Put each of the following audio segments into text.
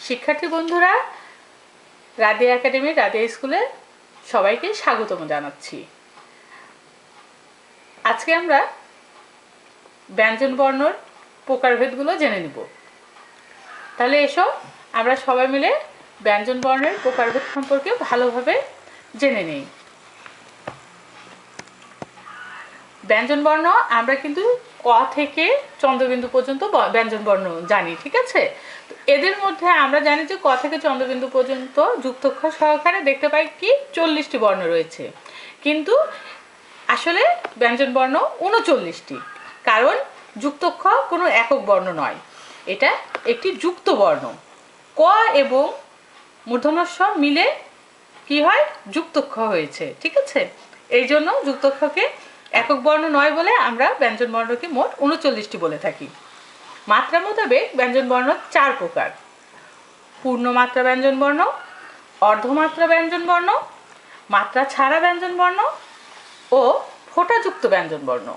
শিক্ষার্থী বন্ধুরা, রাদিয়া একাডেমি রাদিয়া স্কুলে সবাইকে স্বাগতম জানাচ্ছি। আজকে আমরা ব্যঞ্জন বর্ণর প্রকারভেদগুলো জেনে নিব। তাহলে এসো আমরা সবাই মিলে ব্যঞ্জন বর্ণের প্রকারভেদ সম্পর্কে ভালোভাবে জেনে নিই। ব্যঞ্জন বর্ণ আমরা কিন্তু ক থেকে চন্দ্রবিন্দু পর্যন্ত ব্যঞ্জন বর্ণ জানি, ঠিক আছে? এদের মধ্যে আমরা জানি যে ক থেকে চন্দ্রবিন্দু পর্যন্ত যুক্তাক্ষর সহকারে দেখতে পাই কি 40টি বর্ণ রয়েছে, কিন্তু আসলে ব্যঞ্জন বর্ণ 39টি, কারণ যুক্তাক্ষর কোনো একক বর্ণ নয়, এটা একটি যুক্ত বর্ণ। ক এবং মূর্ধন্য ষ মিলে কি হয়, যুক্তাক্ষর হয়েছে, ঠিক আছে? এই জন্য যুক্তাক্ষরকে একক বর্ণ নয় বলে আমরা ব্যঞ্জন বর্ণকে মোট 39টি বলে থাকি। মাত্রা মোতাবেক ব্যঞ্জন বর্ণ 4 প্রকার: পূর্ণমাত্রা ব্যঞ্জন বর্ণ, অর্ধমাত্রা ব্যঞ্জন বর্ণ, মাত্রা ছাড়া ব্যঞ্জন বর্ণ ও ফোঁটাযুক্ত ব্যঞ্জন বর্ণ।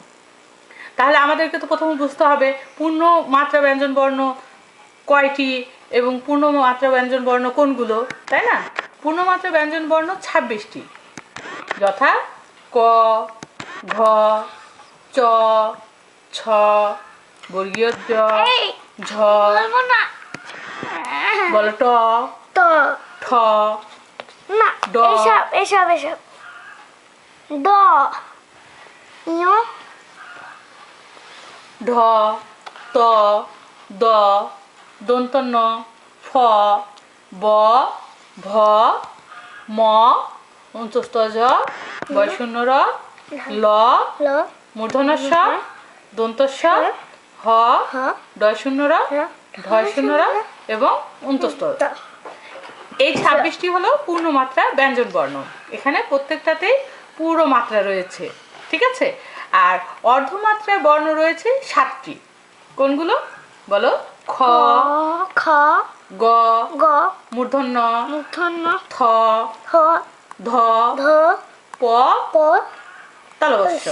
তাহলে আমাদেরকে তো প্রথমে বুঝতে হবে পূর্ণমাত্রা ব্যঞ্জন বর্ণ কয়টি এবং পূর্ণমাত্রা ব্যঞ্জন বর্ণ কোনগুলো, তাই না? পূর্ণমাত্রা ব্যঞ্জন বর্ণ 26টি, যথা ক, ঘ, চ, ছ, বর্গীয় জ, ঝ, বলো ট, ঠ, ড, ড, ঢ, ত, দ, দন্ত ন, ফ, ব, ভ, ম, অন্তস্থ জ, বয়শূন্য র, ল, মূর্ধন্য ষ, দন্ত স, হ, ডয়শূন্য র, ঢয়শূন্য র এবং অন্তস্থ। এই 26টি হলো পূর্ণমাত্রা ব্যঞ্জন বর্ণ। এখানে প্রত্যেকটাতেই পুরো মাত্রা রয়েছে, ঠিক আছে? আর অর্ধমাত্রার বর্ণ রয়েছে 7টি। কোনগুলো বলো? খ, গ, মূর্ধন্য, থ, ধ, প, তালব্য।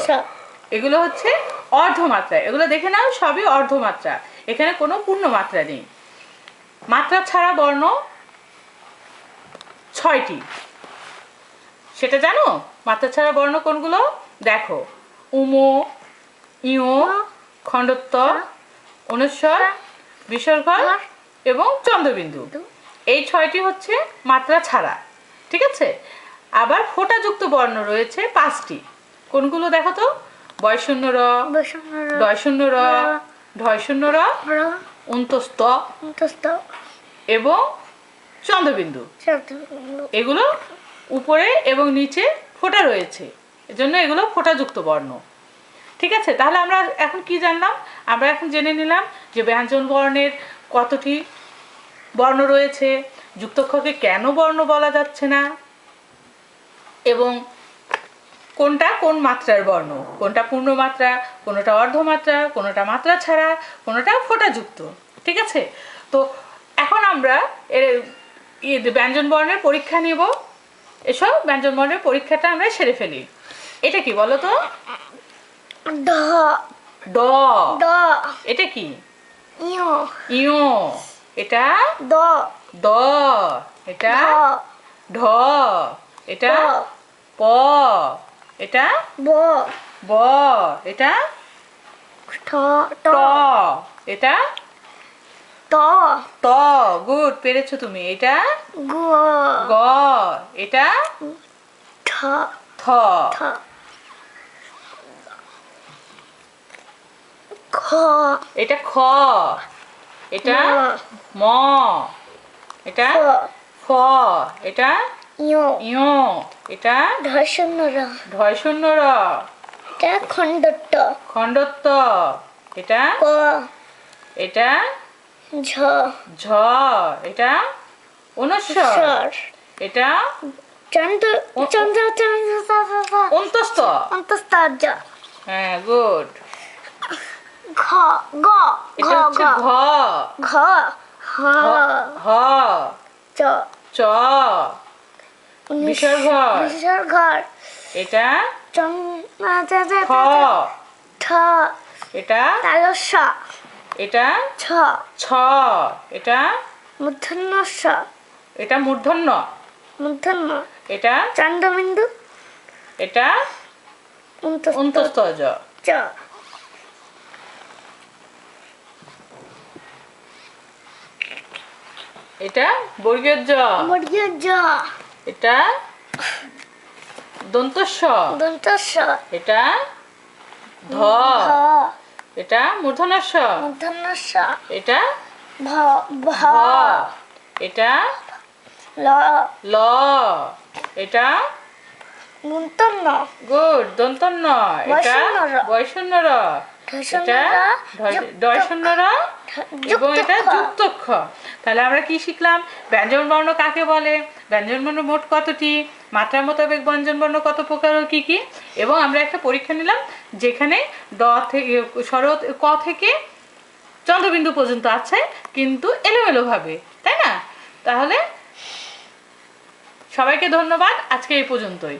এগুলো হচ্ছে অর্ধমাত্রা। এগুলো দেখে নাও, সবই অর্ধমাত্রা, এখানে কোনো পূর্ণমাত্রা নেই। মাত্রা ছাড়া বর্ণ 6টি, সেটা জানো? মাত্রা ছাড়া বর্ণ কোনগুলো দেখো: উম, ইয়, খণ্ডত্ব, অনুস্বর, বিসর্গ এবং চন্দ্রবিন্দু। এই 6টি হচ্ছে মাত্রা ছাড়া, ঠিক আছে? আবার ফোঁটাযুক্ত বর্ণ রয়েছে 5টি। কোনগুলো দেখো তো? বয়শূন্য র, ডয়শূন্য র, ঢয়শূন্য র, অন্তস্থ এবং চন্দ্রবিন্দু। এগুলো উপরে এবং নিচে ফোঁটা রয়েছে, এজন্য এগুলো ফোঁটাযুক্ত বর্ণ, ঠিক আছে? তাহলে আমরা এখন কি জানলাম? আমরা এখন জেনে নিলাম যে ব্যঞ্জন বর্ণের কতটি বর্ণ রয়েছে, যুক্তাক্ষরকে কেন বর্ণ বলা যাচ্ছে না, এবং কোনটা কোন মাত্রার বর্ণ, কোনটা পূর্ণমাত্রা, কোনটা অর্ধমাত্রা, কোনটা মাত্রা ছাড়া, কোনটা ফোঁটাযুক্ত, ঠিক আছে? তো এখন আমরা ব্যঞ্জন বর্ণের পরীক্ষা নিব। এসব ব্যঞ্জন বর্ণের পরীক্ষাটা আমরা সেরে ফেলি। এটা কি বলো তো? ড, এটা কি? ইয়, এটা দ, এটা ঢ, এটা প, এটা ব, এটা ট, এটা ত। গুড, পেরেছো তুমি। এটা গ, এটা থ, এটা খ, এটা ম, এটা ফ, এটা ইয়, এটা ঢয়শূন্য র, খণ্ডত্ব, এটা এটা ঝ, এটা অনুস্বর, এটা অন্তস্থ। হ্যাঁ, গুড। এটা হচ্ছে ঘ, হ, চ, বিসর্গ, এটা ঠ, এটা এটা ছ, এটা মূর্ধন্য স। এটা মূর্ধন্য। মূর্ধন্য। এটা চন্দ্রবিন্দু। এটা অন্তস্থ জ। চ। এটা বর্গীয় জ। বর্গীয় জ। এটা দন্তস্ব। দন্তস্ব। এটা ধ। ধ। এটা মূর্ধন্যস্ব। মূর্ধন্যস্ব। এটা ভ। ভ। এটা ল। ল। এটা দন্তন্য। গুড দন্তন্য। এটা বয়শূন্য র। এটা ডয়শূন্য র এবং এটা যুক্তক্ষ। তাহলে আমরা কি শিখলাম? ব্যঞ্জন বর্ণ কাকে বলে, ব্যঞ্জন বর্ণ মোট কতটি, মাত্রা মোতাবেক ব্যঞ্জন বর্ণ কত প্রকার ও কি কি, এবং আমরা একটা পরীক্ষা নিলাম যেখানে ড থেকে ক থেকে চন্দ্রবিন্দু পর্যন্ত আছে কিন্তু এলোমেলো ভাবে, তাই না? তাহলে সবাইকে ধন্যবাদ, আজকে এই পর্যন্তই।